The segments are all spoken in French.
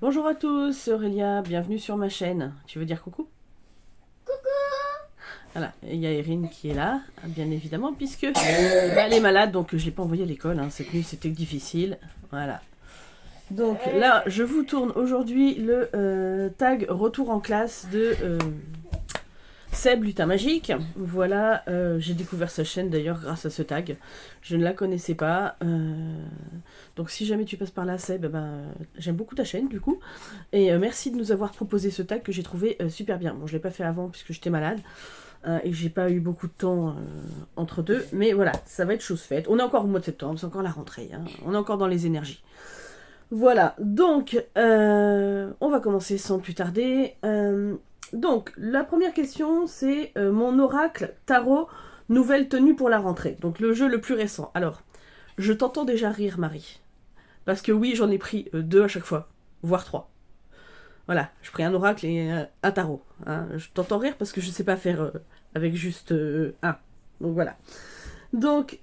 Bonjour à tous, c'est Aurélia, bienvenue sur ma chaîne. Tu veux dire coucou? Voilà, il y a Erin qui est là, bien évidemment, puisque elle est malade, donc je ne l'ai pas envoyée à l'école. Cette nuit, c'était difficile. Voilà. Donc là, je vous tourne aujourd'hui le tag retour en classe de Seb Lutin Magique. Voilà, j'ai découvert sa chaîne d'ailleurs grâce à ce tag. Je ne la connaissais pas. Donc si jamais tu passes par là, Seb, j'aime beaucoup ta chaîne du coup. Et merci de nous avoir proposé ce tag que j'ai trouvé super bien. Bon, je ne l'ai pas fait avant puisque j'étais malade. Et j'ai pas eu beaucoup de temps entre deux. Mais voilà, ça va être chose faite. On est encore au mois de septembre, c'est encore la rentrée. On est encore dans les énergies. Voilà, donc on va commencer sans plus tarder. Donc, la première question, c'est mon oracle tarot, nouvelle tenue pour la rentrée. Donc, le jeu le plus récent. Alors, je t'entends déjà rire, Marie. Parce que oui, j'en ai pris deux à chaque fois, voire trois. Voilà, je pris un oracle et un tarot. Je t'entends rire parce que je sais pas faire avec juste un. Donc, voilà. Donc,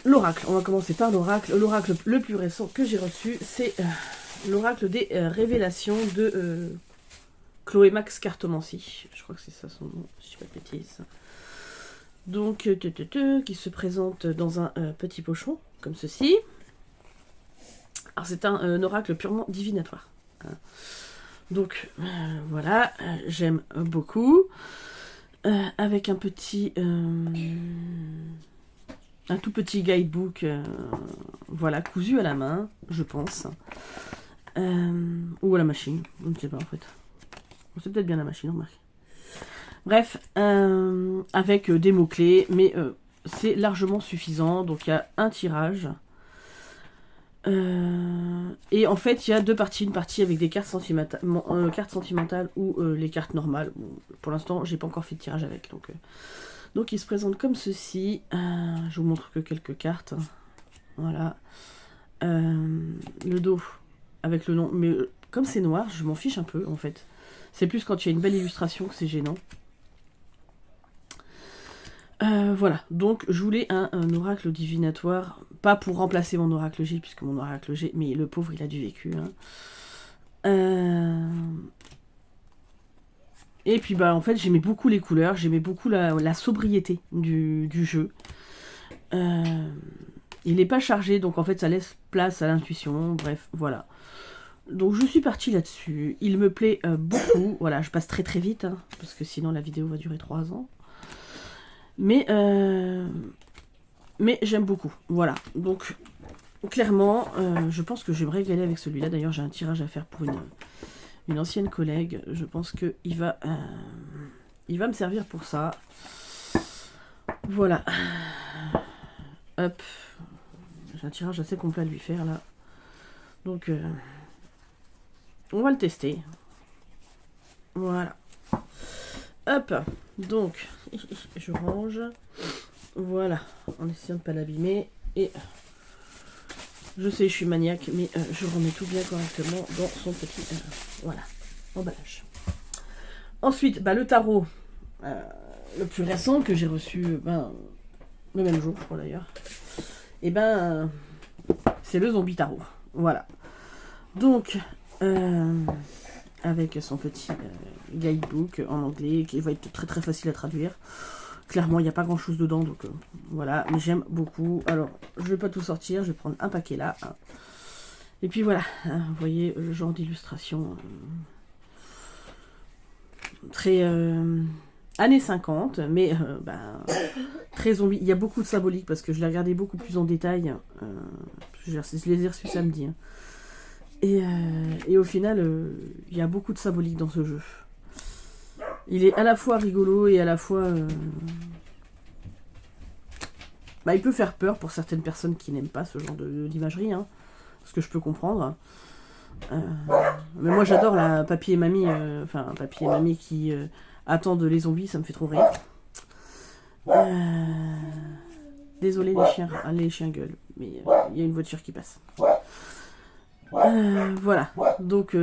l'oracle. On va commencer par l'oracle. L'oracle le plus récent que j'ai reçu, c'est l'oracle des révélations de Chloé Max Cartomancie. Je crois que c'est ça son nom, si je ne dis pas de bêtises. Donc, qui se présente dans un petit pochon, comme ceci. Alors, c'est un oracle purement divinatoire. Donc, voilà, j'aime beaucoup. Avec un petit... un tout petit guidebook, voilà, cousu à la main, je pense. Ou à la machine, je ne sais pas en fait. C'est peut-être bien la machine, remarque. Bref, avec des mots-clés, mais c'est largement suffisant. Donc il y a un tirage. Et en fait, il y a deux parties. Une partie avec des cartes sentimentales ou les cartes normales. Bon, pour l'instant, j'ai pas encore fait de tirage avec. Donc il se présente comme ceci. Je vous montre que quelques cartes. Voilà. Le dos avec le nom. Mais comme c'est noir, je m'en fiche un peu en fait. C'est plus quand il y a une belle illustration que c'est gênant. Voilà, donc je voulais un oracle divinatoire, pas pour remplacer mon oracle G, puisque mon oracle G, mais le pauvre il a du vécu. Et puis en fait j'aimais beaucoup les couleurs, j'aimais beaucoup la sobriété du jeu. Il n'est pas chargé, donc en fait ça laisse place à l'intuition, bref, voilà. Donc je suis partie là-dessus, il me plaît beaucoup, voilà, je passe très très vite, parce que sinon la vidéo va durer 3 ans. Mais j'aime beaucoup, voilà. Donc clairement, je pense que je vais me régaler avec celui-là. D'ailleurs, j'ai un tirage à faire pour une ancienne collègue. Je pense qu'il va, il va me servir pour ça. Voilà. Hop. J'ai un tirage assez complet à lui faire là. Donc, on va le tester. Voilà. Hop. Donc, je range. Voilà. En essayant de ne pas l'abîmer. Et je sais, je suis maniaque, mais je remets tout bien correctement dans son petit voilà, emballage. Ensuite, le tarot, le plus récent que j'ai reçu le même jour, je crois d'ailleurs. Et c'est le zombie tarot. Voilà. Donc, avec son petit guidebook en anglais qui va être très très facile à traduire. Clairement, il n'y a pas grand chose dedans, donc voilà, mais j'aime beaucoup. Alors, je ne vais pas tout sortir, je vais prendre un paquet là. Et puis voilà, vous voyez le genre d'illustration très années 50, mais très zombie. Il y a beaucoup de symbolique parce que je l'ai regardé beaucoup plus en détail. Je les ai reçus samedi. Et au final, il y a beaucoup de symbolique dans ce jeu. Il est à la fois rigolo et à la fois... il peut faire peur pour certaines personnes qui n'aiment pas ce genre d'imagerie, ce que je peux comprendre. Mais moi j'adore la papy et mamie, papy et mamie qui attendent les zombies, ça me fait trop rire. Désolé les chiens gueulent, mais il y a une voiture qui passe. Voilà, donc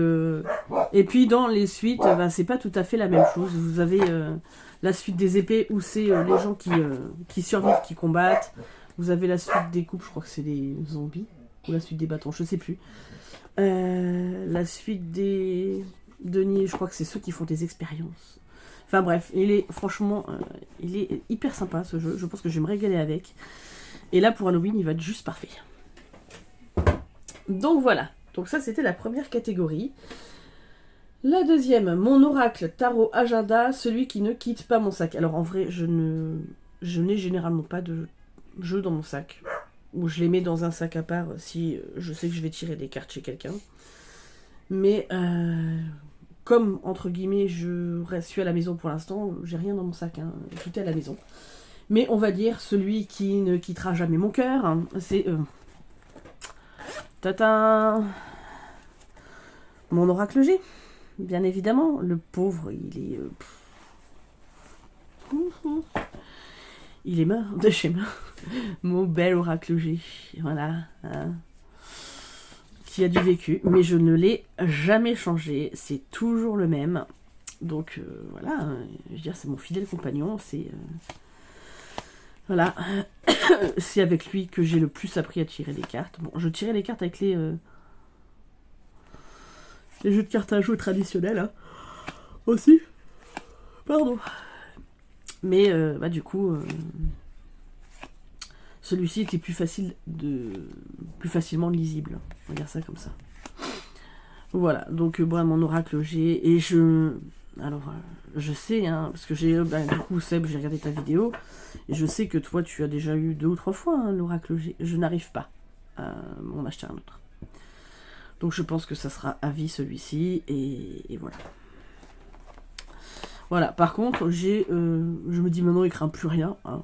et puis dans les suites, c'est pas tout à fait la même chose. Vous avez la suite des épées où c'est les gens qui survivent, qui combattent. Vous avez la suite des coupes, je crois que c'est des zombies. Ou la suite des bâtons, je sais plus. La suite des deniers, je crois que c'est ceux qui font des expériences. Enfin bref, il est franchement, il est hyper sympa ce jeu. Je pense que je vais me régaler avec. Et là pour Halloween, il va être juste parfait. Donc voilà. Donc ça c'était la première catégorie. La deuxième, mon oracle tarot agenda, celui qui ne quitte pas mon sac. Alors en vrai, je n'ai généralement pas de jeu dans mon sac. Ou je les mets dans un sac à part si je sais que je vais tirer des cartes chez quelqu'un. Mais comme, entre guillemets, suis à la maison pour l'instant, j'ai rien dans mon sac, hein, tout est à la maison. Mais on va dire, celui qui ne quittera jamais mon cœur, hein, c'est... tata, mon oracle G. Bien évidemment, le pauvre, il est mort de chez moi. Mon bel oracle G. Voilà. Hein. Qui a du vécu. Mais je ne l'ai jamais changé. C'est toujours le même. Donc voilà. Hein. Je veux dire, c'est mon fidèle compagnon. C'est... voilà. C'est avec lui que j'ai le plus appris à tirer des cartes. Bon, je tirais les cartes avec les jeux de cartes à jouer traditionnels. Hein. Aussi. Pardon. Mais bah, du coup, celui-ci était plus facilement lisible. On va dire ça comme ça. Voilà, donc mon oracle G. Et alors, je sais, hein, parce que du coup, Seb, j'ai regardé ta vidéo, et je sais que toi, tu as déjà eu 2 ou 3 fois hein, l'oracle G. Je n'arrive pas à m'en acheter un autre. Donc je pense que ça sera à vie celui-ci, et voilà. Voilà, par contre, je me dis maintenant, il craint plus rien. Hein.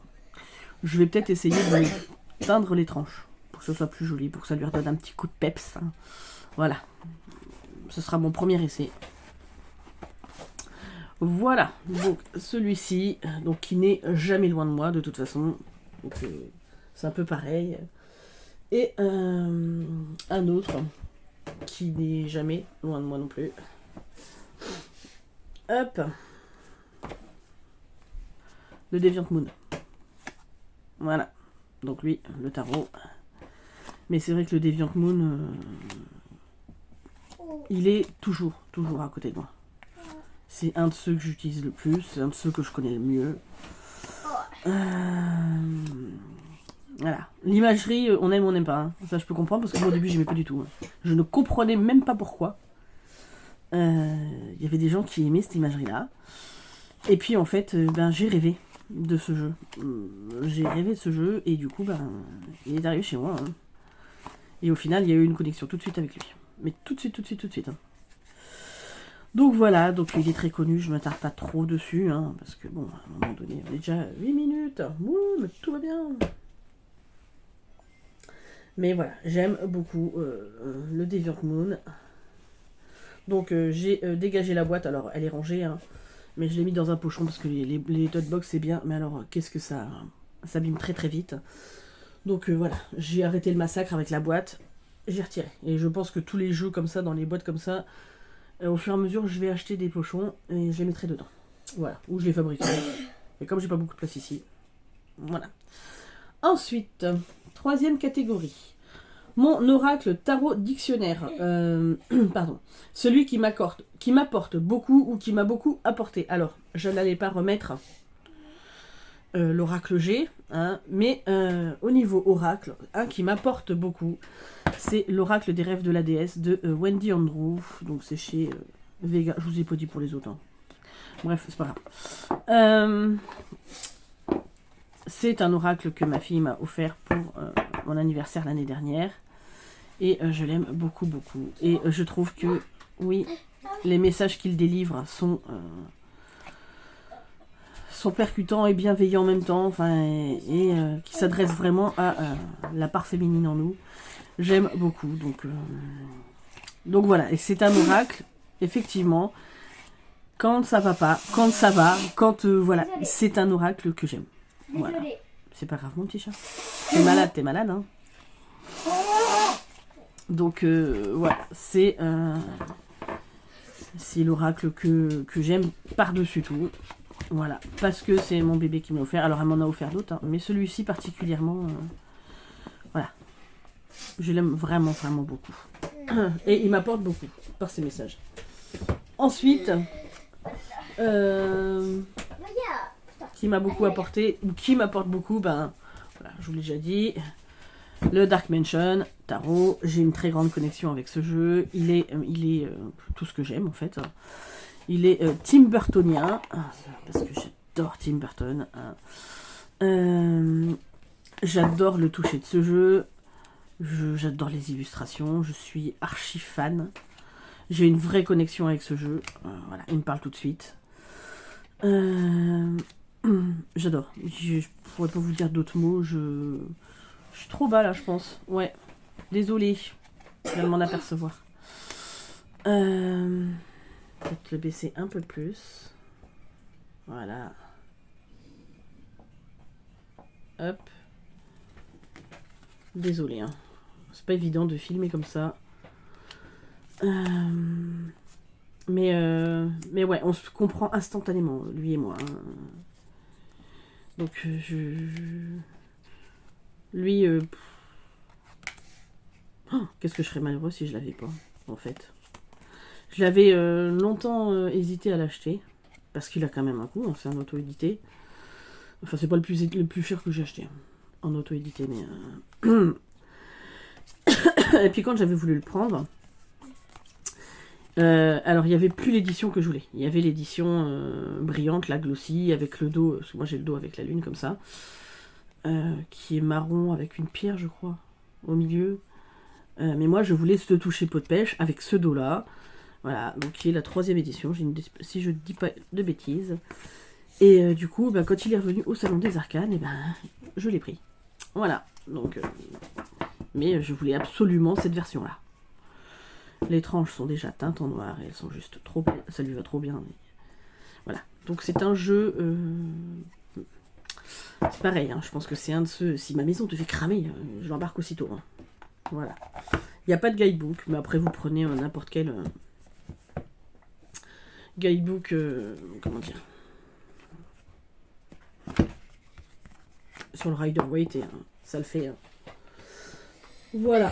Je vais peut-être essayer de teindre les tranches, pour que ce soit plus joli, pour que ça lui redonne un petit coup de peps. Hein. Voilà. Ce sera mon premier essai. Voilà, donc celui-ci, donc qui n'est jamais loin de moi, de toute façon. Donc c'est un peu pareil. Et un autre, qui n'est jamais loin de moi non plus. Hop. Le Deviant Moon. Voilà. Donc lui, le tarot. Mais c'est vrai que le Deviant Moon, il est toujours à côté de moi. C'est un de ceux que j'utilise le plus, c'est un de ceux que je connais le mieux. Voilà. L'imagerie, on aime ou on n'aime pas. Hein. Ça, je peux comprendre, parce que moi, au début, j'aimais pas du tout. Hein. Je ne comprenais même pas pourquoi. Il y avait des gens qui aimaient cette imagerie-là. Et puis, en fait, j'ai rêvé de ce jeu. J'ai rêvé de ce jeu, et du coup, il est arrivé chez moi. Hein. Et au final, il y a eu une connexion tout de suite avec lui. Mais tout de suite. Hein. Donc voilà, donc il est très connu, je ne m'attarde pas trop dessus, hein, parce que bon, à un moment donné, on est déjà 8 minutes, ouais, mais tout va bien. Mais voilà, j'aime beaucoup le Deviant Moon. Donc j'ai dégagé la boîte, alors elle est rangée, hein, mais je l'ai mis dans un pochon parce que les tote box c'est bien, mais alors qu'est-ce que ça s'abîme très très vite. Donc voilà, j'ai arrêté le massacre avec la boîte, j'ai retiré. Et je pense que tous les jeux comme ça, dans les boîtes comme ça, au fur et à mesure, je vais acheter des pochons et je les mettrai dedans. Voilà, ou je les fabriquerai. Et comme j'ai pas beaucoup de place ici, voilà. Ensuite, troisième catégorie. Mon oracle tarot dictionnaire. Pardon. Celui qui m'apporte beaucoup ou qui m'a beaucoup apporté. Alors, je n'allais pas remettre l'oracle G, hein, mais au niveau oracle, un qui m'apporte beaucoup, c'est l'oracle des rêves de la déesse de Wendy Andrew. Donc c'est chez Vega. Je vous ai pas dit pour les autres. Hein. Bref, c'est pas grave. C'est un oracle que ma fille m'a offert pour mon anniversaire l'année dernière. Et je l'aime beaucoup. Et je trouve que, oui, les messages qu'il délivre sont percutants et bienveillants en même temps, enfin, et qui s'adressent vraiment à la part féminine en nous. J'aime beaucoup, donc voilà. Et c'est un oracle, effectivement, quand ça va pas, quand ça va, quand voilà, c'est un oracle que j'aime. Voilà. C'est pas grave, mon petit chat. T'es malade, hein. Donc voilà, c'est l'oracle que j'aime par-dessus tout. Voilà, parce que c'est mon bébé qui me l'a offert. Alors elle m'en a offert d'autres, hein, mais celui-ci particulièrement, voilà. Je l'aime vraiment, vraiment beaucoup. Et il m'apporte beaucoup par ses messages. Ensuite, qui m'a beaucoup apporté, ou qui m'apporte beaucoup, ben, voilà, je vous l'ai déjà dit. Le Dark Mansion, Tarot, j'ai une très grande connexion avec ce jeu. Il est tout ce que j'aime en fait. Il est Tim Burtonien, parce que j'adore Tim Burton. J'adore le toucher de ce jeu. J'adore les illustrations. Je suis archi fan. J'ai une vraie connexion avec ce jeu. Voilà, il me parle tout de suite. J'adore. Je pourrais pas vous dire d'autres mots. Je suis trop bas là, je pense. Ouais. Désolée. Je viens de m'en apercevoir. Peut-être le baisser un peu plus. Voilà. Hop. Désolée. Hein. C'est pas évident de filmer comme ça. Mais ouais, on se comprend instantanément, lui et moi. Hein. Donc, lui... Oh, qu'est-ce que je serais malheureux si je l'avais pas, en fait. Je l'avais longtemps hésité à l'acheter. Parce qu'il a quand même un coût, hein, c'est un auto-édité. Enfin, c'est pas le plus cher que j'ai acheté. En auto-édité, mais... Et puis quand j'avais voulu le prendre... alors, il n'y avait plus l'édition que je voulais. Il y avait l'édition brillante, la glossy, avec le dos... Parce que moi, j'ai le dos avec la lune, comme ça. Qui est marron, avec une pierre, je crois, au milieu. Mais moi, je voulais ce toucher peau de pêche, avec ce dos-là. Voilà, donc qui est la 3e édition, si je ne dis pas de bêtises. Et du coup, bah, quand il est revenu au Salon des Arcanes, et ben, je l'ai pris. Voilà, donc... mais je voulais absolument cette version-là. Les tranches sont déjà teintes en noir et elles sont juste trop belles. Ça lui va trop bien. Mais... Voilà. Donc c'est un jeu... C'est pareil, hein, je pense que c'est un de ceux... Si ma maison devait cramer, je l'embarque aussitôt. Hein. Voilà. Il n'y a pas de guidebook, mais après vous prenez n'importe quel guidebook... comment dire, sur le Rider-Waite et ça le fait. Hein. Voilà.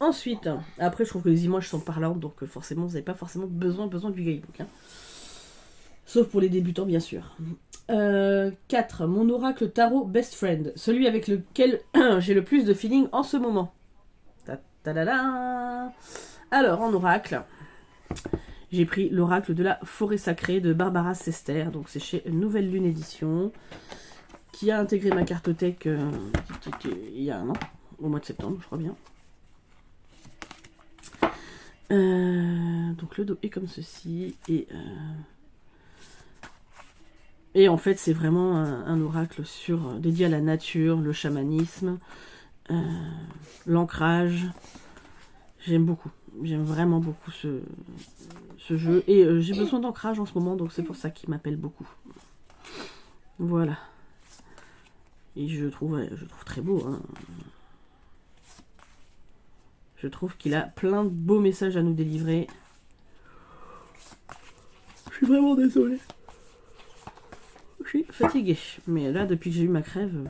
Ensuite, après je trouve que les images sont parlantes, donc forcément vous n'avez pas forcément besoin du guidebook. Hein. Sauf pour les débutants bien sûr. 4. Mon oracle tarot best friend. Celui avec lequel j'ai le plus de feeling en ce moment. Ta-da-da. Alors en oracle, j'ai pris l'oracle de la forêt sacrée de Barbara Sester. Donc c'est chez Nouvelle Lune Édition. Qui a intégré ma cartothèque il y a un an. Au mois de septembre, je crois bien. Donc le dos est comme ceci. Et en fait, c'est vraiment un oracle dédié à la nature, le chamanisme, l'ancrage. J'aime beaucoup. J'aime vraiment beaucoup ce jeu. Et j'ai besoin d'ancrage en ce moment, donc c'est pour ça qu'il m'appelle beaucoup. Voilà. Et je trouve très beau. Hein. Je trouve qu'il a plein de beaux messages à nous délivrer. Je suis vraiment désolée. Je suis fatiguée. Mais là, depuis que j'ai eu ma crève,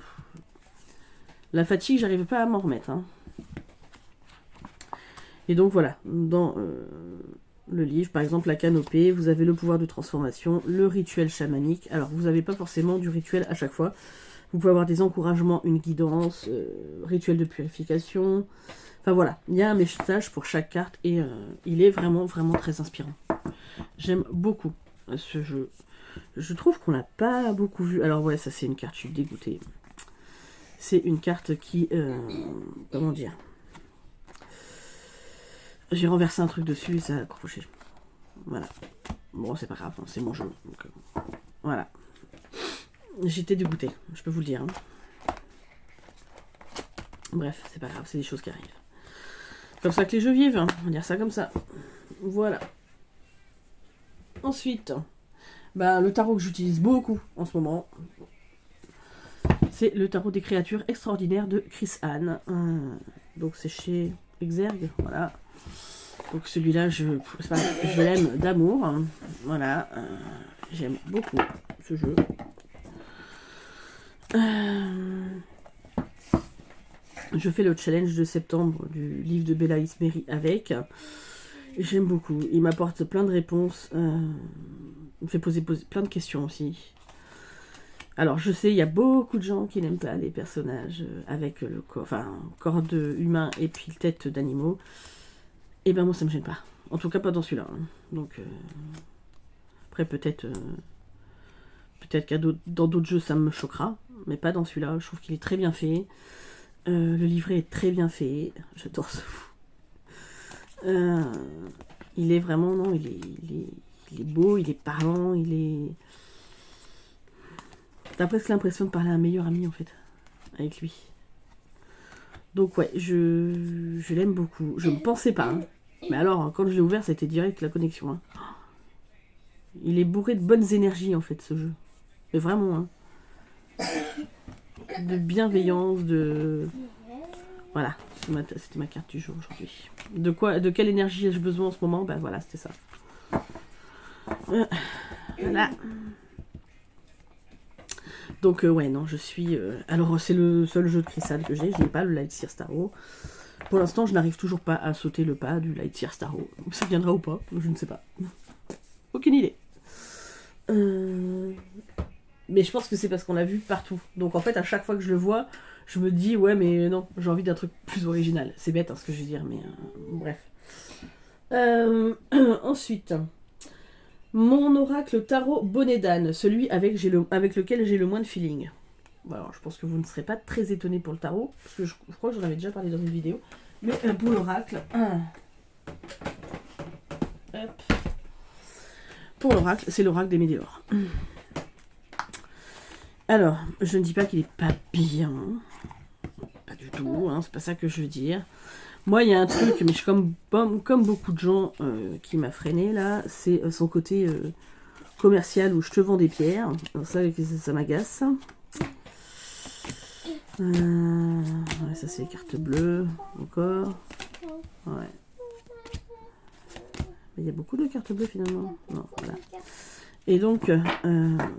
la fatigue, j'arrive pas à m'en remettre. Hein. Et donc voilà, dans le livre, par exemple, la canopée, vous avez le pouvoir de transformation, le rituel chamanique. Alors, vous n'avez pas forcément du rituel à chaque fois. Vous pouvez avoir des encouragements, une guidance, rituel de purification. Enfin voilà, il y a un message pour chaque carte et il est vraiment, vraiment très inspirant. J'aime beaucoup ce jeu. Je trouve qu'on l'a pas beaucoup vu. Alors ouais, ça c'est une carte, je suis dégoûtée. C'est une carte qui... comment dire, j'ai renversé un truc dessus et ça a accroché. Voilà. Bon, c'est pas grave, c'est mon jeu. Donc, voilà. J'étais dégoûtée, je peux vous le dire. Hein. Bref, c'est pas grave, c'est des choses qui arrivent. Comme ça que les jeux vivent, hein. On va dire ça comme ça. Voilà. Ensuite, le tarot que j'utilise beaucoup en ce moment, c'est le tarot des créatures extraordinaires de Chris Hahn. Donc c'est chez Exergue, voilà. Donc celui-là, je l'aime d'amour. Hein. Voilà. J'aime beaucoup ce jeu. Je fais le challenge de septembre du livre de Bella Ismeri avec. J'aime beaucoup. Il m'apporte plein de réponses. Il me fait poser plein de questions aussi. Alors, je sais, il y a beaucoup de gens qui n'aiment pas les personnages avec le corps, corps de humain et puis tête d'animaux. Et ben moi, ça me gêne pas. En tout cas, pas dans celui-là. Hein. Donc, après, peut-être dans d'autres jeux, ça me choquera. Mais pas dans celui-là. Je trouve qu'il est très bien fait. Le livret est très bien fait. J'adore ce fou. Il est vraiment, non, il est beau, il est parlant, il est... T'as presque l'impression de parler à un meilleur ami, en fait, avec lui. Donc, ouais, je l'aime beaucoup. Je ne pensais pas, hein. Mais alors, quand je l'ai ouvert, c'était direct la connexion. Hein. Il est bourré de bonnes énergies, en fait, ce jeu. Mais vraiment, hein. De bienveillance, de... Voilà, c'était ma carte du jour aujourd'hui. De quelle énergie ai-je besoin en ce moment? Ben voilà, c'était ça. Voilà. Donc, ouais, non, je suis... Alors, c'est le seul jeu de Crystal que j'ai. Je n'ai pas le Lightyear Starro. Pour l'instant, je n'arrive toujours pas à sauter le pas du Lightyear Starro. Ça viendra ou pas? Je ne sais pas. Aucune idée. Mais je pense que c'est parce qu'on l'a vu partout. Donc, en fait, à chaque fois que je le vois, je me dis, ouais, mais non, j'ai envie d'un truc plus original. C'est bête, hein, ce que je vais dire, mais bref. Ensuite... Mon oracle tarot bonnet d'âne, celui avec lequel j'ai le moins de feeling. Bon, alors, je pense que vous ne serez pas très étonnés pour le tarot, parce que je crois que j'en avais déjà parlé dans une vidéo. Mais pour l'oracle... Pour l'oracle, c'est l'oracle des météores. Alors, je ne dis pas qu'il est pas bien. Pas du tout, hein, c'est pas ça que je veux dire. Moi, il y a un truc, mais je suis comme beaucoup de gens qui m'a freiné là, c'est son côté commercial où je te vends des pierres. Alors ça m'agace. Ouais, ça c'est les cartes bleues, encore. Ouais. Il y a beaucoup de cartes bleues finalement. Non, voilà. Et donc,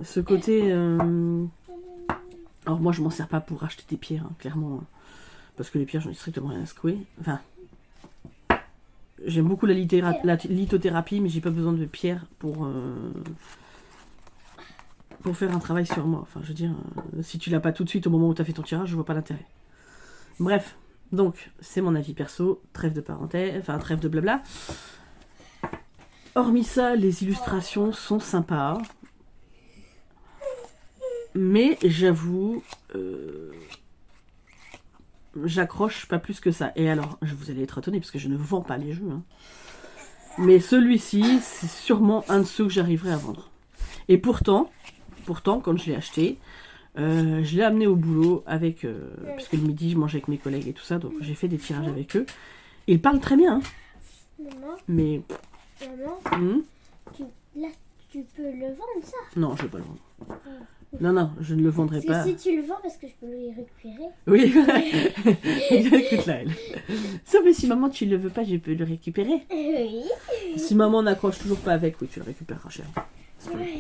ce côté... Alors moi, je m'en sers pas pour acheter des pierres, hein, clairement. Hein. Parce que les pierres, j'en ai strictement rien à secouer. Enfin, j'aime beaucoup la lithothérapie, mais j'ai pas besoin de pierres pour faire un travail sur moi. Enfin, je veux dire, si tu l'as pas tout de suite au moment où tu as fait ton tirage, je vois pas l'intérêt. Bref, donc, c'est mon avis perso. Trêve de parenthèse, enfin, trêve de blabla. Hormis ça, les illustrations sont sympas. Mais j'avoue... j'accroche pas plus que ça. Et alors, vous allez être étonnés parce que je ne vends pas les jeux. Hein. Mais celui-ci, c'est sûrement un de ceux que j'arriverai à vendre. Et pourtant, quand je l'ai acheté, je l'ai amené au boulot avec... puisque le midi, je mangeais avec mes collègues et tout ça. Donc, j'ai fait des tirages avec eux. Et ils parlent très bien. Hein. Maman, mais... Maman, tu peux le vendre, ça? Non, je ne vais pas le vendre. Non, je ne le vendrai pas. Parce que si tu le vends, parce que je peux le récupérer. Oui, écoute là, elle. Sauf que si maman tu le veux pas, je peux le récupérer. Oui. Si maman n'accroche toujours pas avec, oui, tu le récupéreras cher. Ouais.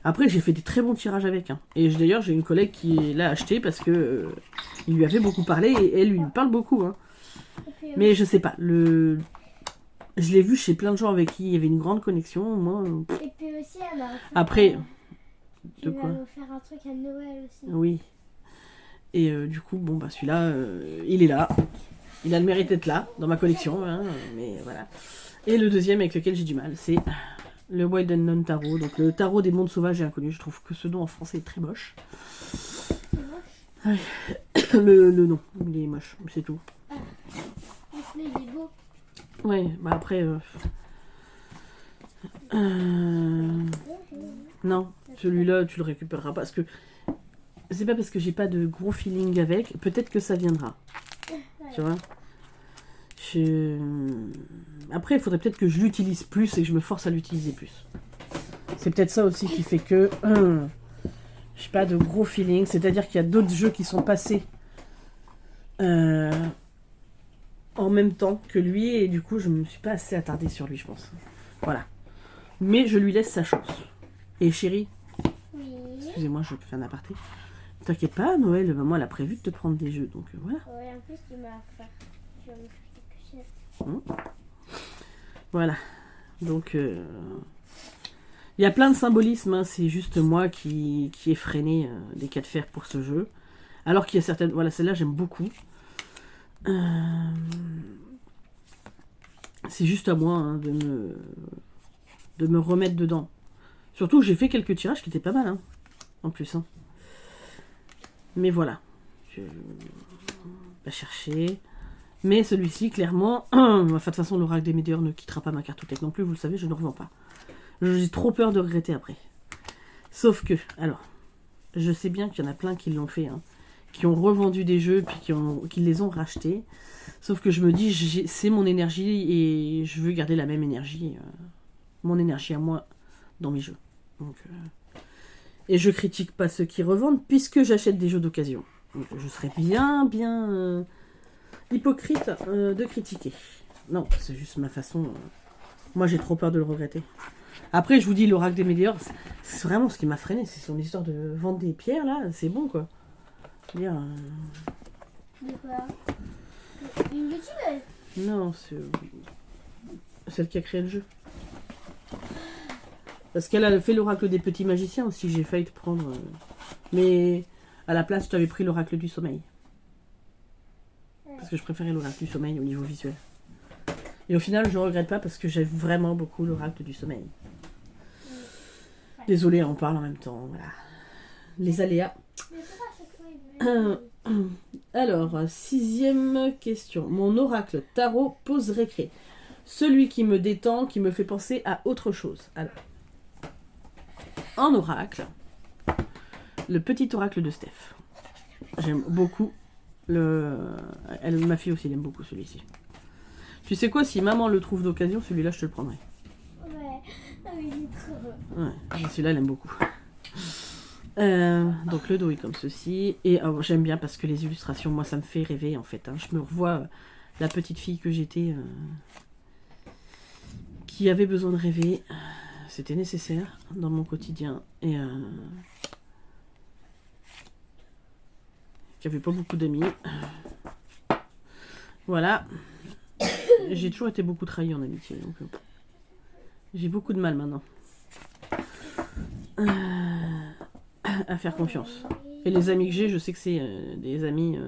Après, j'ai fait des très bons tirages avec. Hein. Et d'ailleurs, j'ai une collègue qui l'a acheté parce que il lui avait beaucoup parlé et elle lui parle beaucoup. Hein. Mais je sais pas, je l'ai vu chez plein de gens avec qui il y avait une grande connexion. Moi. Et puis aussi, elle m'a Après. Tu vas me faire un truc à Noël aussi. Oui. Et du coup, bon, bah celui-là, il est là. Il a le mérite d'être là, dans ma collection. Hein, mais voilà. Et le deuxième avec lequel j'ai du mal, c'est le Wild Unknown Tarot. Donc le tarot des mondes sauvages et inconnus. Je trouve que ce nom en français est très moche. C'est moche. Ouais. Le nom, il est moche, c'est tout. Ah. Il est beau. Ouais, bah après... Non, celui-là, tu le récupéreras pas parce que c'est pas parce que j'ai pas de gros feeling avec. Peut-être que ça viendra. Ouais. Tu vois. Après, il faudrait peut-être que je l'utilise plus et que je me force à l'utiliser plus. C'est peut-être ça aussi qui fait que j'ai pas de gros feeling. C'est-à-dire qu'il y a d'autres jeux qui sont passés en même temps que lui et du coup, je me suis pas assez attardée sur lui, je pense. Voilà. Mais je lui laisse sa chance. Et chérie, Oui. excusez-moi, je fais un aparté. t'inquiète pas, Noël, maman elle a prévu de te prendre des jeux, donc voilà. Ouais, en plus, tu vas me faire quelque chose. Voilà. Donc, il y a plein de symbolismes, hein. C'est juste moi qui ai freiné des cas de fer pour ce jeu. Alors qu'il y a certaines... Voilà, celle-là, j'aime beaucoup. C'est juste à moi hein, de me remettre dedans. Surtout que j'ai fait quelques tirages qui étaient pas mal, hein, en plus. Hein. Mais voilà. Je vais pas chercher. Mais celui-ci, clairement... de toute façon, l'oracle des météores ne quittera pas ma cartothèque non plus, vous le savez, je ne revends pas. J'ai trop peur de regretter après. Sauf que, alors, je sais bien qu'il y en a plein qui l'ont fait, hein, qui ont revendu des jeux, puis qui les ont rachetés. Sauf que je me dis, c'est mon énergie, et je veux garder la même énergie, mon énergie à moi, dans mes jeux. Donc, et je critique pas ceux qui revendent, puisque j'achète des jeux d'occasion. Donc, je serais bien hypocrite de critiquer. Non, c'est juste ma façon. Moi, j'ai trop peur de le regretter. Après, je vous dis, l'oracle des météores, c'est vraiment ce qui m'a freiné. C'est son histoire de vendre des pierres, là. C'est bon, quoi. Dire, De quoi? Une youtubeuse? non, c'est celle qui a créé le jeu. Parce qu'elle a fait l'oracle des petits magiciens aussi. J'ai failli te prendre. Mais à la place, je t'avais pris l'oracle du sommeil. Parce que je préférais l'oracle du sommeil au niveau visuel. Et au final, je regrette pas parce que j'aime vraiment beaucoup l'oracle du sommeil. Désolée, on parle en même temps. Voilà. Les aléas. Alors, 6e question. Mon oracle tarot pose récré. Celui qui me détend, qui me fait penser à autre chose. Alors, en oracle, le petit oracle de Steph. J'aime beaucoup ma fille aussi, elle aime beaucoup celui-ci. Tu sais quoi, si maman le trouve d'occasion, celui-là, je te le prendrai. Ouais, il est trop beau. Ouais, celui-là, elle aime beaucoup. Donc le dos est comme ceci. Et j'aime bien parce que les illustrations, moi, ça me fait rêver, en fait. Hein. Je me revois la petite fille que j'étais, qui avait besoin de rêver. C'était nécessaire dans mon quotidien. Et qui avait pas beaucoup d'amis. Voilà. J'ai toujours été beaucoup trahi en amitié. Donc, j'ai beaucoup de mal maintenant. À faire confiance. Et les amis que j'ai, je sais que c'est des amis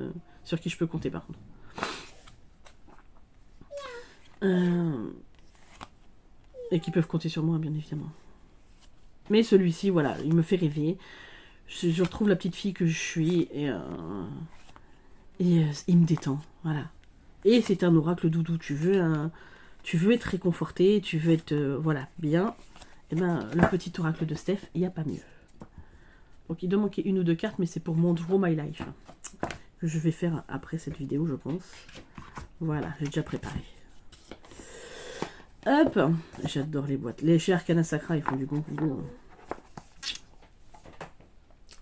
sur qui je peux compter par contre. Et qui peuvent compter sur moi, bien évidemment. Mais celui-ci, voilà, il me fait rêver. Je retrouve la petite fille que je suis et il me détend, voilà. Et c'est un oracle doudou. Tu veux être réconforté, tu veux être voilà, bien. Et ben le petit oracle de Steph, il n'y a pas mieux. Donc il doit manquer une ou deux cartes, mais c'est pour mon Draw My Life. Que je vais faire après cette vidéo, je pense. Voilà, j'ai déjà préparé. Hop, j'adore les boîtes. Les chez Arcana Sacra, ils font du bon boulot.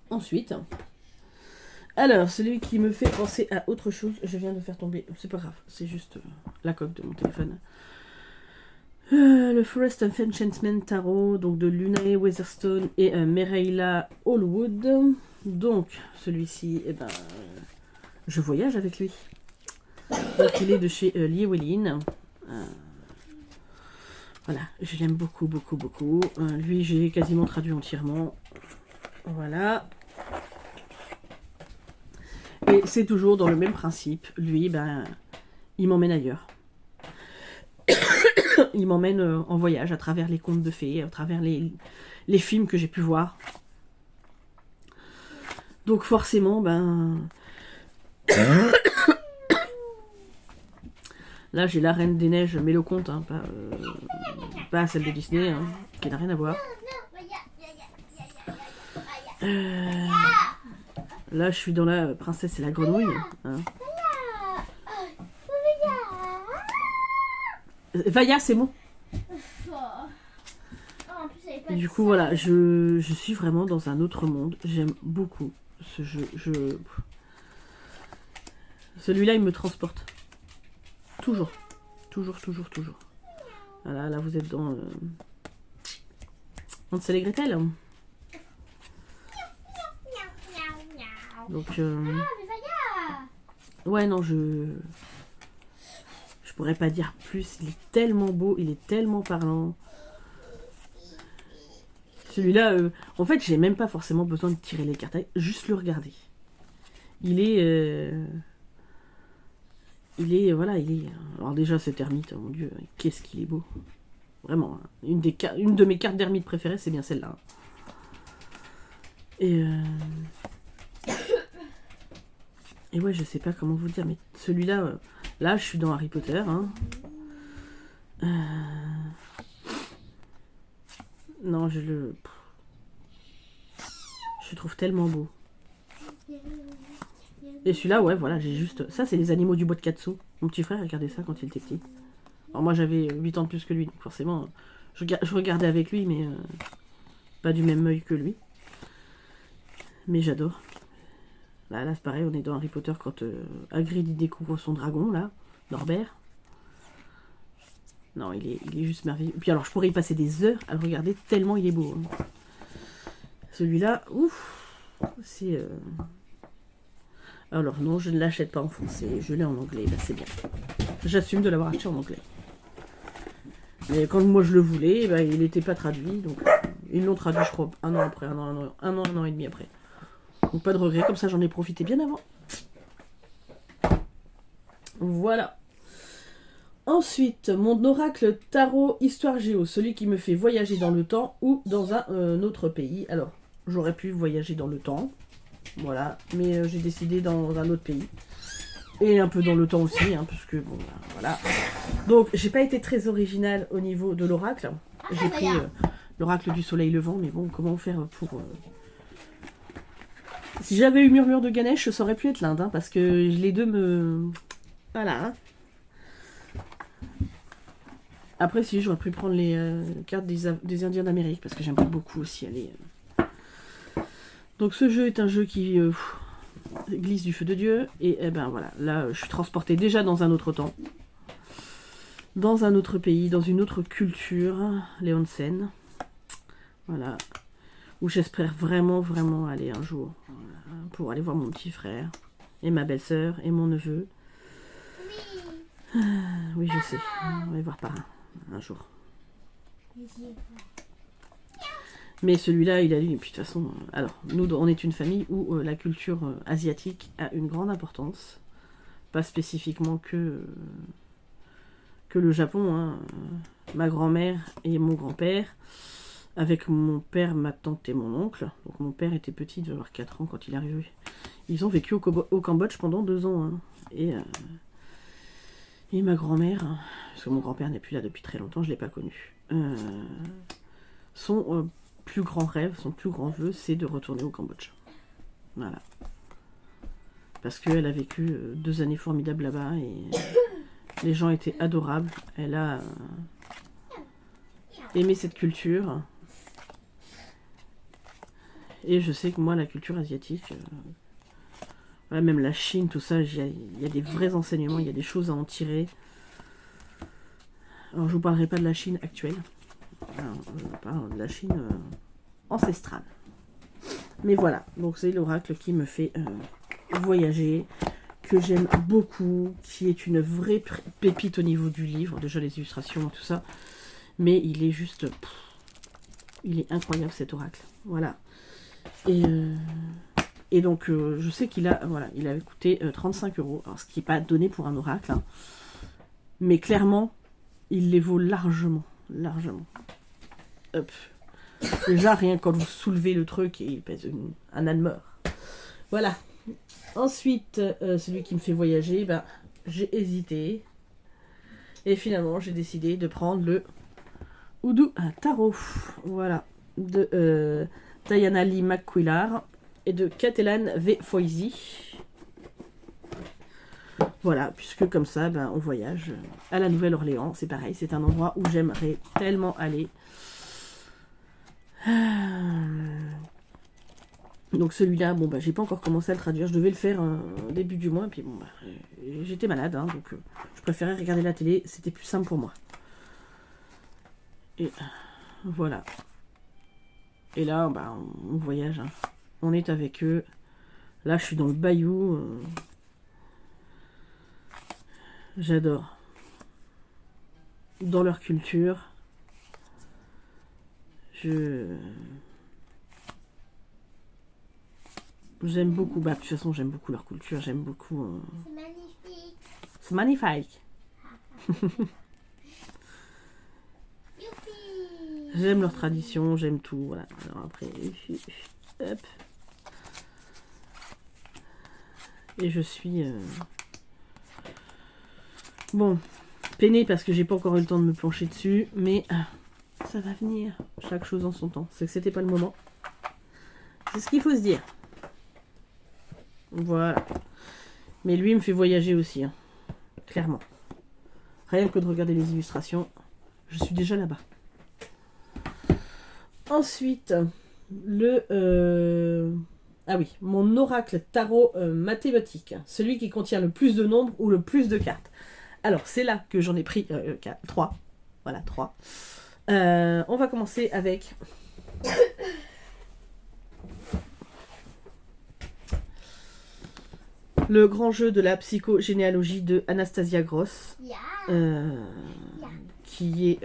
Ensuite, alors, celui qui me fait penser à autre chose, je viens de faire tomber, c'est pas grave, c'est juste la coque de mon téléphone. Le Forest of Enchantment Tarot, donc de Lunae Weatherstone et Mereila Allwood. Donc, celui-ci, eh ben, je voyage avec lui. Donc, il est de chez Llywelyn. Voilà, je l'aime beaucoup, beaucoup, beaucoup. Lui, j'ai quasiment traduit entièrement. Voilà. Et c'est toujours dans le même principe. Lui, ben, il m'emmène ailleurs. Il m'emmène en voyage à travers les contes de fées, à travers les films que j'ai pu voir. Donc forcément, ben... Là, j'ai la Reine des Neiges, mais le conte, hein, pas celle de Disney, hein, qui n'a rien à voir. Là, je suis dans la Princesse et la Grenouille. Hein. Vaya, c'est bon. Du coup, voilà, je suis vraiment dans un autre monde. J'aime beaucoup ce jeu. Celui-là, il me transporte. Toujours. Toujours, toujours, toujours. Voilà, là, vous êtes dans... Hansel et Gretel. Donc, Ah, mais Vaya! ouais, non, je pourrais pas dire plus. Il est tellement beau, il est tellement parlant. Celui-là, en fait, j'ai même pas forcément besoin de tirer les cartes, juste le regarder. Il est, voilà, il est. Alors déjà, cet ermite, mon Dieu, qu'est-ce qu'il est beau. Vraiment, hein. Une de mes cartes d'ermite préférées, c'est bien celle-là. Et ouais, je sais pas comment vous dire, mais celui-là, là, je suis dans Harry Potter. Hein. Non, je le trouve tellement beau. Et celui-là, ouais, voilà, j'ai juste... Ça, c'est les animaux du bois de Katsu. Mon petit frère regardait ça quand il était petit. Alors moi, j'avais 8 ans de plus que lui, donc forcément, je regardais avec lui, mais pas du même œil que lui. Mais j'adore. Là, c'est pareil, on est dans Harry Potter quand Hagrid il découvre son dragon, là, Norbert. Non, il est juste merveilleux. Et puis alors, je pourrais y passer des heures à le regarder tellement il est beau. Hein. Celui-là, ouf, c'est... Alors non, je ne l'achète pas en français, je l'ai en anglais, bah, c'est bien. J'assume de l'avoir acheté en anglais. Mais quand moi je le voulais, bah, il n'était pas traduit, donc ils l'ont traduit, je crois, un an après, un an et demi après. Donc pas de regret, comme ça j'en ai profité bien avant. Voilà. Ensuite, mon oracle tarot histoire géo, celui qui me fait voyager dans le temps ou dans un autre pays. Alors, j'aurais pu voyager dans le temps, voilà, mais j'ai décidé dans un autre pays. Et un peu dans le temps aussi, hein, parce que bon, voilà. Donc, j'ai pas été très originale au niveau de l'oracle. J'ai pris l'oracle du soleil levant, mais bon, comment faire pour... Si j'avais eu Murmure de Ganesh, ça aurait pu être l'Inde, hein, parce que les deux me... Voilà. Hein. Après, si, j'aurais pu prendre les cartes des Indiens d'Amérique, parce que j'aimerais beaucoup aussi aller... Donc, ce jeu est un jeu qui... glisse du feu de Dieu, et eh ben voilà, là je suis transportée déjà dans un autre temps, dans un autre pays, dans une autre culture, les onsen, voilà, où j'espère vraiment aller un jour, voilà, pour aller voir mon petit frère, et ma belle-sœur, et mon neveu. Oui, je sais, on va y voir par un jour. Mais celui-là, il a lu, et puis de toute façon, alors, nous, on est une famille où la culture asiatique a une grande importance. Pas spécifiquement que le Japon. Hein. Ma grand-mère et mon grand-père, avec mon père, ma tante et mon oncle. Donc mon père était petit, il devait avoir 4 ans quand il est arrivé. Ils ont vécu au Cambodge pendant 2 ans. Hein. Et ma grand-mère, parce que mon grand-père n'est plus là depuis très longtemps, je ne l'ai pas connu. Son plus grand rêve, son plus grand vœu, c'est de retourner au Cambodge. Voilà. Parce qu'elle a vécu 2 années formidables là-bas et les gens étaient adorables. Elle a aimé cette culture. Et je sais que moi, la culture asiatique, voilà, même la Chine, tout ça, il y a des vrais enseignements, il y a des choses à en tirer. Alors, je vous parlerai pas de la Chine actuelle. Alors, je parle de la Chine ancestrale. Mais voilà, donc c'est l'oracle qui me fait voyager, que j'aime beaucoup, qui est une vraie pépite au niveau du livre, déjà les illustrations et tout ça. Mais il est juste... il est incroyable cet oracle. Voilà. Et donc, je sais qu'il a, voilà, il avait coûté 35 €, alors ce qui n'est pas donné pour un oracle. Hein. Mais clairement, il les vaut largement. Largement. Hop. Déjà, rien quand vous soulevez le truc, il pèse un âne mort. Voilà. Ensuite, celui qui me fait voyager, ben, j'ai hésité. Et finalement, j'ai décidé de prendre le Hoodoo Tarot. Voilà. De Diana Lee McQuillar et de Catalan V. Foisy. Voilà, puisque comme ça, ben, on voyage à la Nouvelle-Orléans. C'est pareil, c'est un endroit où j'aimerais tellement aller. Donc celui-là, bon bah j'ai pas encore commencé à le traduire, je devais le faire au début du mois, et puis bon bah j'étais malade, hein, donc je préférais regarder la télé, c'était plus simple pour moi. Et voilà. Et là, bah on voyage, hein. On est avec eux Là, je suis dans le bayou. J'adore. Dans leur culture. J'aime beaucoup. Bah, de toute façon, j'aime beaucoup leur culture. J'aime beaucoup. C'est magnifique. C'est magnifique. Youpi. J'aime leur tradition, j'aime tout. Voilà. Alors après, hop. Et je suis bon, peinée parce que j'ai pas encore eu le temps de me pencher dessus, mais ça va venir. Chaque chose en son temps. C'est que c'était pas le moment. C'est ce qu'il faut se dire. Voilà. Mais lui, il me fait voyager aussi, hein. Clairement. Rien que de regarder les illustrations, je suis déjà là-bas. Ensuite, ah oui, mon oracle tarot mathématique. Celui qui contient le plus de nombres ou le plus de cartes. Alors, c'est là que j'en ai pris 3. Voilà, 3. On va commencer avec... le grand jeu de la psychogénéalogie de Anastasia Gross. Qui est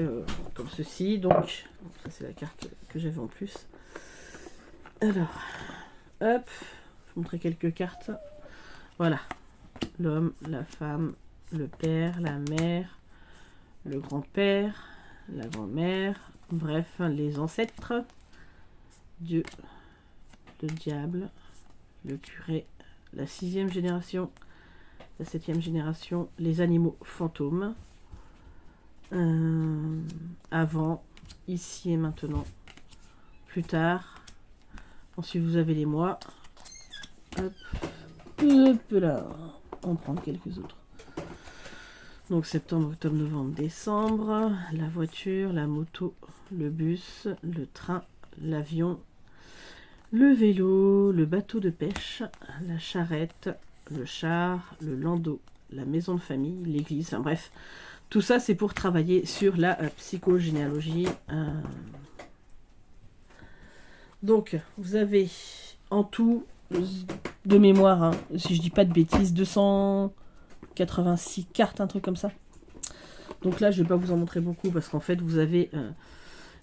comme ceci. Donc, ça c'est la carte que j'avais en plus. Alors, hop, je vous montrer quelques cartes. Voilà. L'homme, la femme, le père, la mère, le grand-père, la grand-mère, bref, les ancêtres, Dieu, le diable, le curé, la 6e génération, la 7e génération, les animaux fantômes, avant, ici et maintenant, plus tard. Ensuite vous avez les mois. Hop, hop là, on va prendre quelques autres. Donc septembre, octobre, novembre, décembre, la voiture, la moto, le bus, le train, l'avion, le vélo, le bateau de pêche, la charrette, le char, le landau, la maison de famille, l'église, enfin bref. Tout ça, c'est pour travailler sur la psychogénéalogie. Donc, vous avez en tout, de mémoire, hein, si je dis pas de bêtises, 286 cartes, un truc comme ça. Donc là, je vais pas vous en montrer beaucoup parce qu'en fait, vous avez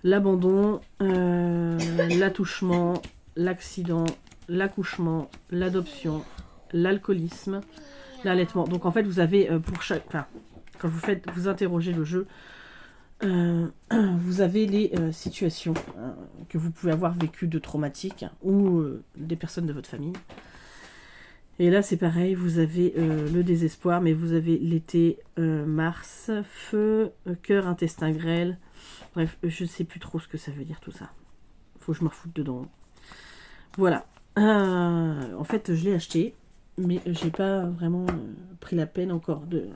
l'abandon, l'attouchement, l'accident, l'accouchement, l'adoption, l'alcoolisme, l'allaitement. Donc en fait, vous avez pour chaque... Enfin, quand vous interrogez le jeu, vous avez les situations que vous pouvez avoir vécues de traumatiques ou des personnes de votre famille. Et là, c'est pareil, vous avez le désespoir, mais vous avez l'été, Mars, feu, cœur, intestin grêle. Bref, je ne sais plus trop ce que ça veut dire tout ça. Faut que je me refoute dedans. Voilà. En fait, je l'ai acheté, mais j'ai pas vraiment pris la peine encore de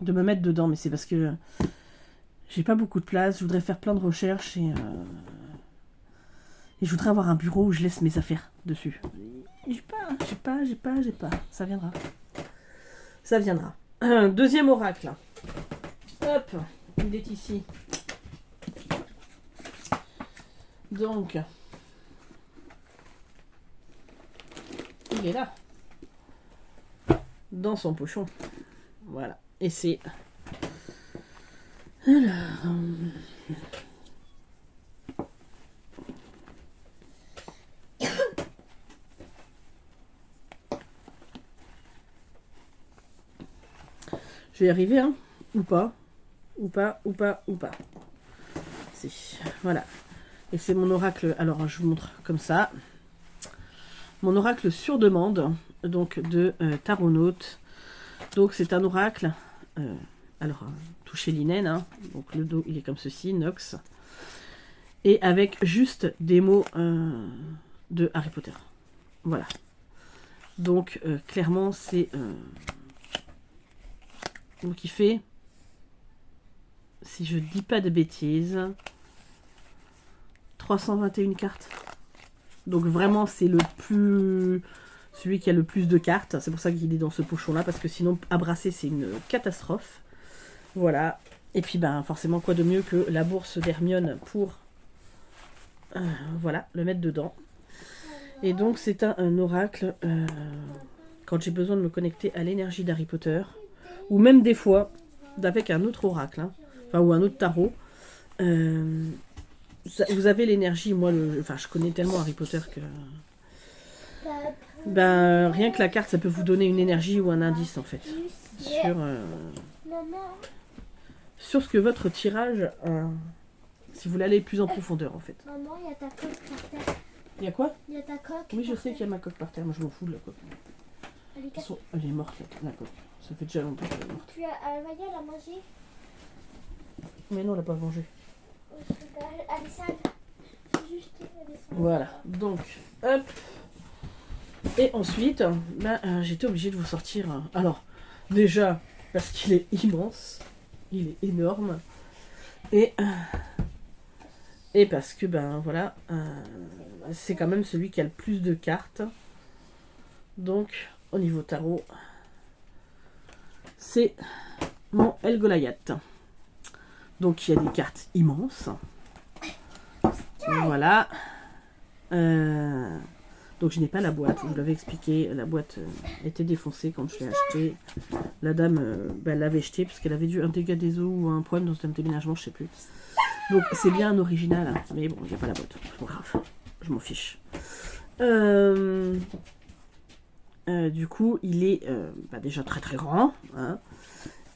me mettre dedans. Mais c'est parce que j'ai pas beaucoup de place. Je voudrais faire plein de recherches et je voudrais avoir un bureau où je laisse mes affaires dessus. J'ai pas. Ça viendra. Ça viendra. Deuxième oracle. Hop, il est ici. Donc, il est là. Dans son pochon. Voilà. Et c'est... Alors... Je vais y arriver, hein? Ou pas. Si. Voilà. Et c'est mon oracle. Alors, je vous montre comme ça. Mon oracle sur demande, donc de Taronaute. Donc, c'est un oracle. Alors, touché linen. Hein, donc, le dos, il est comme ceci, Nox. Et avec juste des mots de Harry Potter. Voilà. Donc, clairement, c'est... donc, il fait... Si je dis pas de bêtises... 321 cartes. Donc vraiment c'est le plus... celui qui a le plus de cartes. C'est pour ça qu'il est dans ce pochon là. Parce que sinon à brasser c'est une catastrophe. Voilà. Et puis ben forcément quoi de mieux que la bourse d'Hermione pour... voilà, le mettre dedans. Et donc c'est un oracle quand j'ai besoin de me connecter à l'énergie d'Harry Potter, ou même des fois avec un autre oracle, hein, enfin, ou un autre tarot. Vous avez l'énergie, moi, je connais tellement Harry Potter que... Ben, rien que la carte, ça peut vous donner une énergie ou un indice, en fait, sur ce que votre tirage... si vous voulez aller plus en profondeur, en fait. Maman, il y a ta coque par terre. Il y a quoi? Il y a ta coque. Oui, je sais qu'il y a ma coque par terre, moi je m'en fous de la coque. Elle est morte, la coque. Ça fait déjà longtemps qu'elle est morte. Maya, elle a mangé. Mais non, elle n'a pas mangé. Elle est sale. Juste, elle est sale. Voilà, donc, hop. Et ensuite, j'étais obligée de vous sortir. Alors, déjà, parce qu'il est immense, il est énorme. Et parce que, voilà, c'est quand même celui qui a le plus de cartes. Donc, au niveau tarot, c'est mon El Goliath. Donc, il y a des cartes immenses. Voilà. Donc, je n'ai pas la boîte, je vous l'avais expliqué. La boîte était défoncée quand je l'ai achetée. La dame, elle l'avait jetée parce qu'elle avait dû un dégât des eaux ou un problème dans son déménagement, je sais plus. Donc, c'est bien un original, hein, mais bon, il n'y a pas la boîte. C'est pas grave, je m'en fiche. Du coup, il est déjà très très grand. Hein,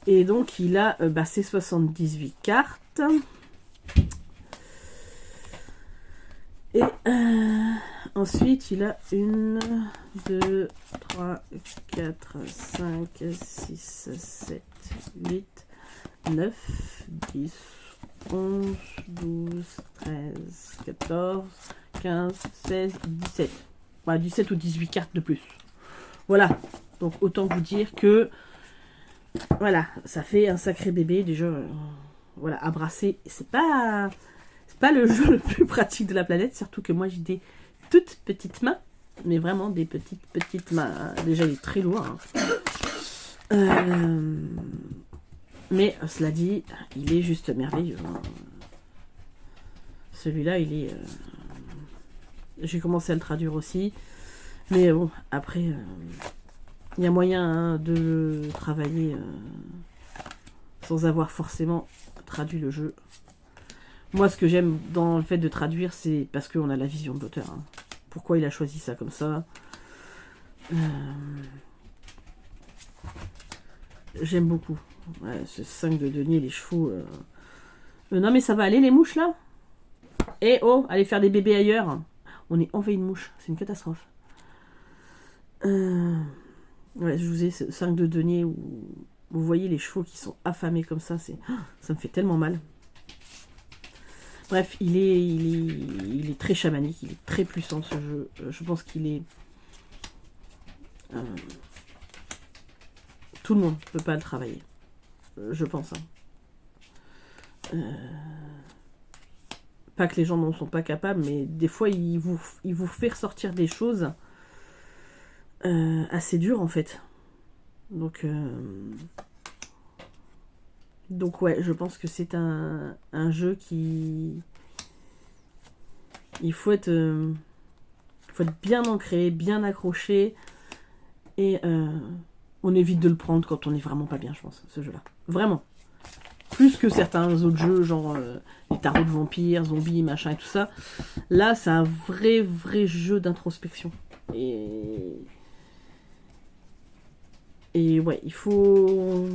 et donc, il a ses 78 cartes. Et ensuite, il a 1, 2, 3, 4, 5, 6, 7, 8, 9, 10, 11, 12, 13, 14, 15, 16, 17. Voilà, 17 ou 18 cartes de plus. Voilà. Donc, autant vous dire que voilà, ça fait un sacré bébé. Déjà, voilà, à brasser, c'est pas le jeu le plus pratique de la planète, surtout que moi j'ai des toutes petites mains, mais vraiment des petites mains. Déjà il est très lourd. Hein. Mais cela dit, il est juste merveilleux. Hein. Celui-là, il est... J'ai commencé à le traduire aussi, mais bon, après, il y a moyen de le travailler sans avoir forcément traduit le jeu. Moi, ce que j'aime dans le fait de traduire, c'est parce qu'on a la vision de l'auteur. Hein. Pourquoi il a choisi ça comme ça. J'aime beaucoup. Ouais, ce 5 de denier, les chevaux. Non, mais ça va aller, les mouches, là? Eh oh, allez faire des bébés ailleurs. On est envahi de mouches. C'est une catastrophe. Ouais, je vous ai 5 de denier où vous voyez les chevaux qui sont affamés comme ça. Ça me fait tellement mal. Bref, il est très chamanique, il est très puissant ce jeu. Je pense qu'il est... tout le monde ne peut pas le travailler. Je pense. Hein. Pas que les gens n'en sont pas capables, mais des fois, il vous fait ressortir des choses assez dures, en fait. Donc ouais, je pense que c'est un jeu qui... Il faut être bien ancré, bien accroché. Et on évite de le prendre quand on est vraiment pas bien, je pense, ce jeu-là. Vraiment. Plus que certains autres jeux, genre les tarots de vampires, zombies, machin et tout ça. Là, c'est un vrai jeu d'introspection. Et ouais, il faut...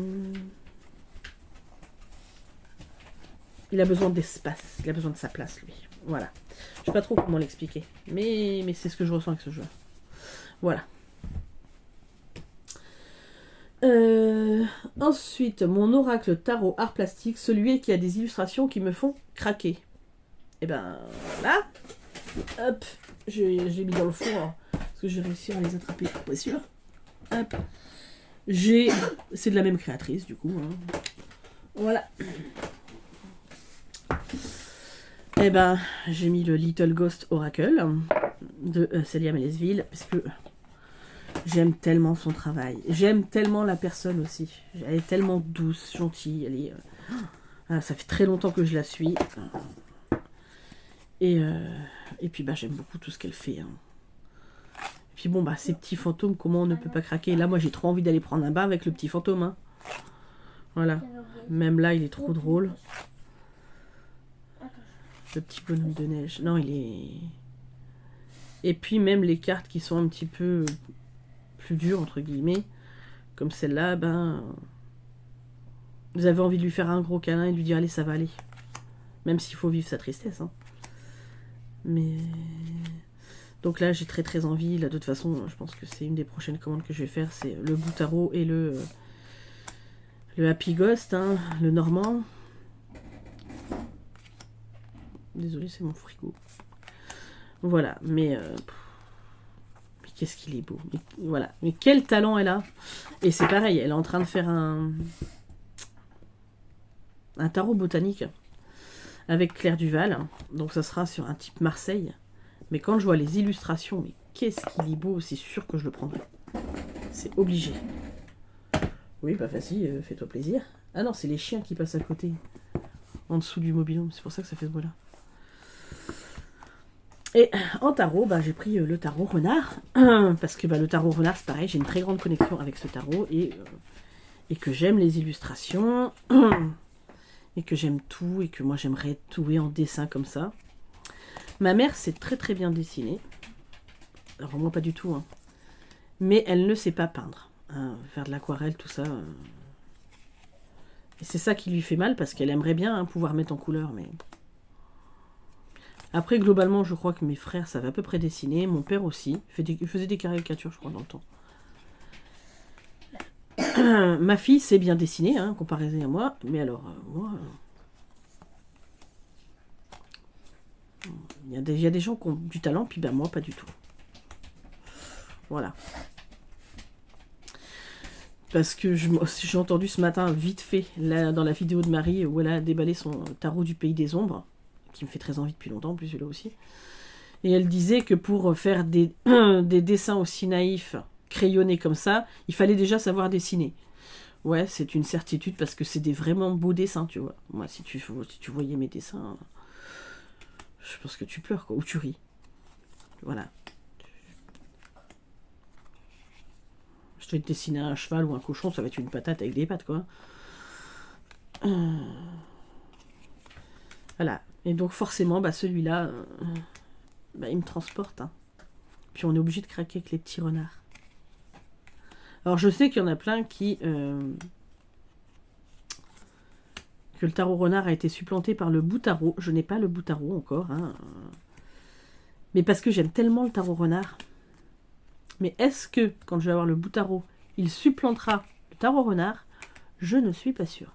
Il a besoin d'espace, il a besoin de sa place, lui. Voilà. Je sais pas trop comment l'expliquer, mais c'est ce que je ressens avec ce jeu. Voilà. Ensuite, mon oracle tarot art plastique, celui qui a des illustrations qui me font craquer. Et ben voilà. Hop, je l'ai mis dans le four parce que j'ai réussi à les attraper, bien sûr. Hop. C'est de la même créatrice du coup. Hein. Voilà. Et ben j'ai mis le Little Ghost Oracle de Célia Mélesville parce que j'aime tellement son travail. J'aime tellement la personne aussi. Elle est tellement douce, gentille. Elle est, ça fait très longtemps que je la suis. Et puis j'aime beaucoup tout ce qu'elle fait. Hein. Puis bon, bah, ces petits fantômes, comment on ne peut pas craquer? Là, moi, j'ai trop envie d'aller prendre un bain avec le petit fantôme. Hein. Voilà. Même là, il est trop drôle. Le petit bonhomme de neige. Non, il est... Et puis, même les cartes qui sont un petit peu plus dures, entre guillemets, comme celle-là, ben... Vous avez envie de lui faire un gros câlin et de lui dire, allez, ça va aller. Même s'il faut vivre sa tristesse. Hein. Mais... Donc là, j'ai très très envie. Là, de toute façon, je pense que c'est une des prochaines commandes que je vais faire. C'est le Boutaro et le Happy Ghost, hein, le Normand. Désolée, c'est mon frigo. Voilà, mais qu'est-ce qu'il est beau. Mais, voilà, mais quel talent elle a. Et c'est pareil, elle est en train de faire un tarot botanique avec Claire Duval. Donc ça sera sur un type Marseille. Mais quand je vois les illustrations, mais qu'est-ce qu'il est beau, c'est sûr que je le prendrai. C'est obligé. Oui, bah vas-y, fais-toi plaisir. Ah non, c'est les chiens qui passent à côté. En dessous du mobil-home, c'est pour ça que ça fait ce bruit-là. Et en tarot, bah, j'ai pris le tarot renard. Parce que bah, le tarot renard, c'est pareil, j'ai une très grande connexion avec ce tarot. Et que j'aime les illustrations. Et que j'aime tout. Et que moi, j'aimerais tout en dessin comme ça. Ma mère sait très très bien dessiner. Alors moi pas du tout. Hein. Mais elle ne sait pas peindre. Hein, faire de l'aquarelle, tout ça. Et c'est ça qui lui fait mal parce qu'elle aimerait bien hein, pouvoir mettre en couleur. Mais après globalement je crois que mes frères savaient à peu près dessiner. Mon père aussi. Il faisait des caricatures je crois dans le temps. Ma fille sait bien dessiner, hein, comparée à moi. Mais alors moi... Il y a des gens qui ont du talent, puis ben moi, pas du tout. Voilà. Parce que j'ai entendu ce matin, vite fait, là, dans la vidéo de Marie, où elle a déballé son tarot du Pays des Ombres, qui me fait très envie depuis longtemps, en plus celui-là aussi. Et elle disait que pour faire des dessins aussi naïfs, crayonnés comme ça, il fallait déjà savoir dessiner. Ouais, c'est une certitude, parce que c'est des vraiment beaux dessins, tu vois. Moi, si tu voyais mes dessins... Je pense que tu pleures, quoi, ou tu ris. Voilà. Je vais te dessiner un cheval ou un cochon, ça va être une patate avec des pattes, quoi. Voilà. Et donc, forcément, bah, celui-là, bah, il me transporte. Hein. Puis, on est obligé de craquer avec les petits renards. Alors, je sais qu'il y en a plein qui... que le tarot renard a été supplanté par le Boutaro. Je n'ai pas le Boutaro encore. Hein. Mais parce que j'aime tellement le tarot renard. Mais est-ce que, quand je vais avoir le Boutaro, il supplantera le tarot renard? Je ne suis pas sûre.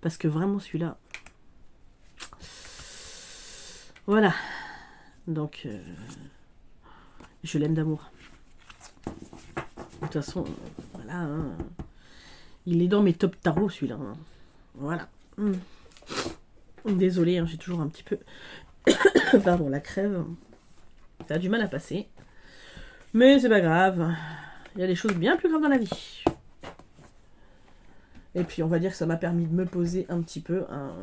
Parce que vraiment, celui-là... Voilà. Donc, je l'aime d'amour. De toute façon, voilà. Hein. Il est dans mes top tarots, celui-là. Hein. Voilà. Désolée, hein, j'ai toujours un petit peu... Pardon, la crève. Ça a du mal à passer. Mais c'est pas grave. Il y a des choses bien plus graves dans la vie. Et puis on va dire que ça m'a permis de me poser un petit peu, hein,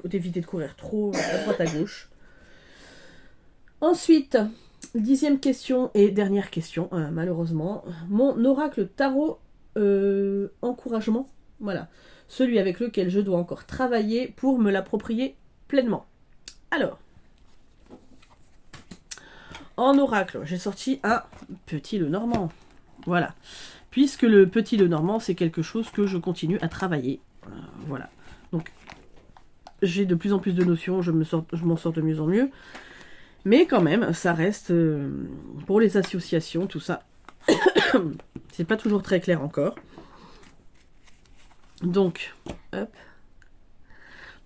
d'éviter de courir trop à droite à gauche. Ensuite, 10e question et dernière question, malheureusement. Mon oracle tarot encouragement, voilà. Celui avec lequel je dois encore travailler pour me l'approprier pleinement. Alors, en oracle, j'ai sorti un petit Lenormand. Voilà. Puisque le petit Lenormand, c'est quelque chose que je continue à travailler. Voilà. Donc, j'ai de plus en plus de notions, je m'en sors de mieux en mieux. Mais quand même, ça reste, pour les associations, tout ça, c'est pas toujours très clair encore. Donc, hop.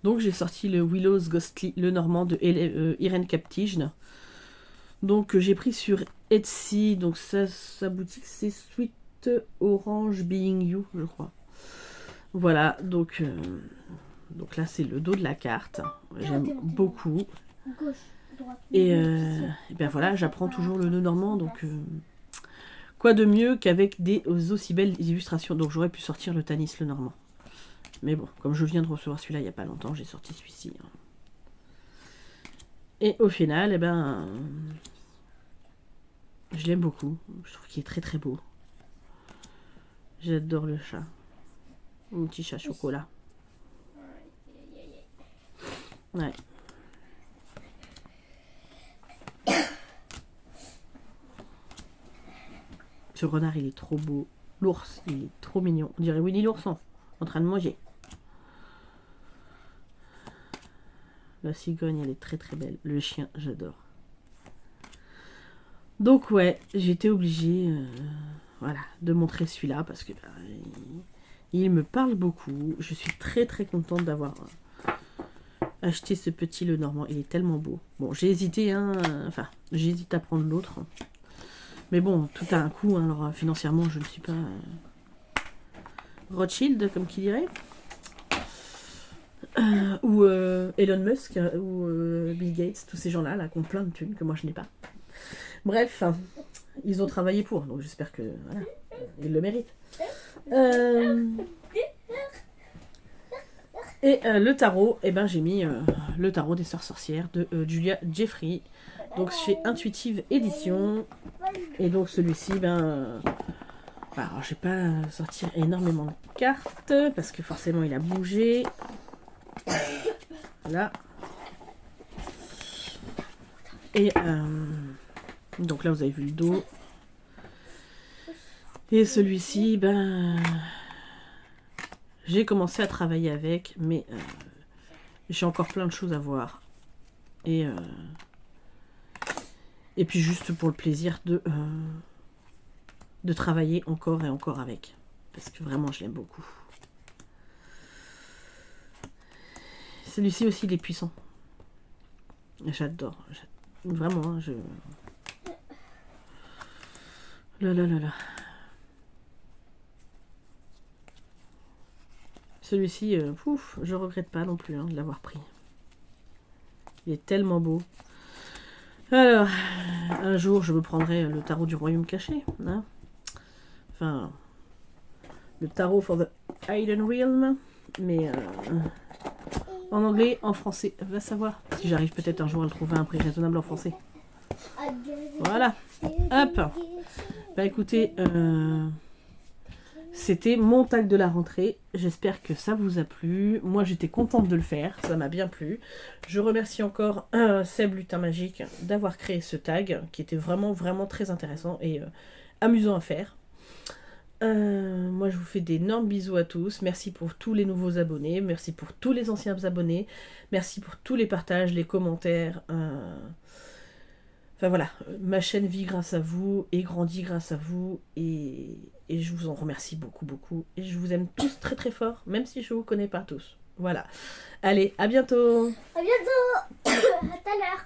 Donc j'ai sorti le Willow's Ghostly Lenormand de Irène Captige. Donc j'ai pris sur Etsy, donc sa boutique c'est Sweet Orange Being You, je crois. Voilà, donc là c'est le dos de la carte. J'aime beaucoup. Et bien voilà, j'apprends toujours le Lenormand, donc quoi de mieux qu'avec des aussi belles illustrations. Donc j'aurais pu sortir le Tanis Lenormand. Mais bon, comme je viens de recevoir celui-là il n'y a pas longtemps, j'ai sorti celui-ci. Et au final, eh ben, Je l'aime beaucoup. Je trouve qu'il est très très beau. J'adore le chat. Mon petit chat chocolat. Ouais. Ce renard, il est trop beau. L'ours, il est trop mignon. On dirait Winnie l'ourson en train de manger. La cigogne, elle est très très belle. Le chien, j'adore. Donc ouais, j'étais obligée voilà, de montrer celui-là parce que il me parle beaucoup. Je suis très très contente d'avoir acheté ce petit Lenormand. Il est tellement beau. Bon, j'ai hésité, hein, enfin, j'hésite à prendre l'autre. Mais bon, tout a un coût. Hein, alors financièrement, je ne suis pas Rothschild, comme qui dirait. Ou Elon Musk, ou Bill Gates, tous ces gens-là là, qui ont plein de thunes que moi je n'ai pas. Bref, ils ont travaillé pour, donc j'espère que voilà, ils le méritent. Et le tarot, eh ben, j'ai mis le tarot des sœurs sorcières de Julia Jeffrey, donc chez Intuitive Édition. Et donc celui-ci, ben, alors je vais pas sortir énormément de cartes parce que forcément il a bougé. Là. Et donc là vous avez vu le dos. Et celui-ci, ben, j'ai commencé à travailler avec, mais j'ai encore plein de choses à voir. Et puis juste pour le plaisir de travailler encore et encore avec. Parce que vraiment je l'aime beaucoup. Celui-ci aussi il est puissant. J'adore. Vraiment, hein, je... Là. Celui-ci, pouf, je regrette pas non plus hein, de l'avoir pris. Il est tellement beau. Alors, un jour, je me prendrai le tarot du royaume caché. Hein, enfin, le tarot for the Hidden Realm. Mais en anglais, en français, va savoir. Si j'arrive peut-être un jour à le trouver à un prix raisonnable en français. Voilà. Hop. Bah écoutez, c'était mon tag de la rentrée. J'espère que ça vous a plu. Moi, j'étais contente de le faire. Ça m'a bien plu. Je remercie encore Seb Lutin Magique d'avoir créé ce tag qui était vraiment, vraiment très intéressant et amusant à faire. Moi, je vous fais d'énormes bisous à tous. Merci pour tous les nouveaux abonnés. Merci pour tous les anciens abonnés. Merci pour tous les partages, les commentaires. Enfin voilà, ma chaîne vit grâce à vous et grandit grâce à vous et je vous en remercie beaucoup beaucoup et je vous aime tous très très fort même si je vous connais pas tous. Voilà. Allez, à bientôt. À bientôt. À tout à l'heure.